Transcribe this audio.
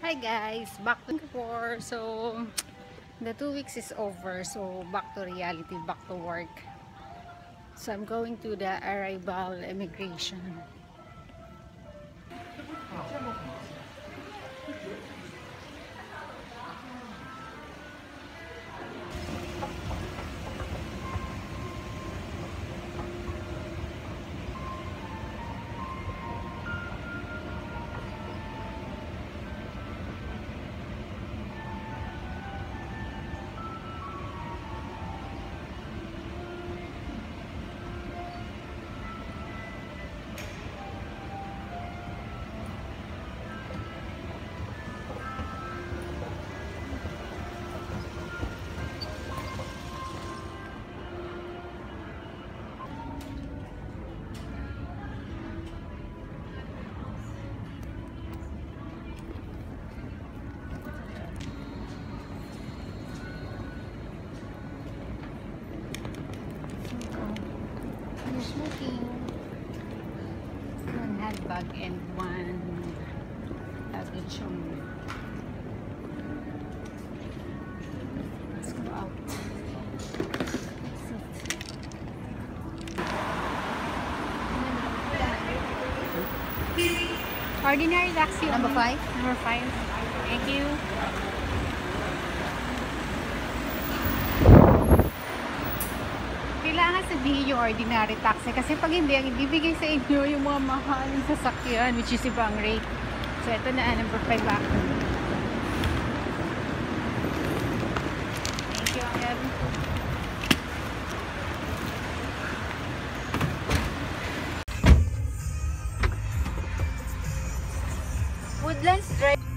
Hi guys, back to Singapore. So the 2 weeks is over, so back to reality, back to work. So I'm going to the arrival immigration. Smoking. One handbag and one luggage only. Let's go out. Ordinary taxi. Number 5? Number 5. Thank you. Kailangan sabihin yung ordinary taxi kasi pag hindi, ang ibibigay sa inyo yung mga mahal ng sasakyan, which is ibang rate. So ito na, number 5 back. Thank you, Angel. Woodlands Drive.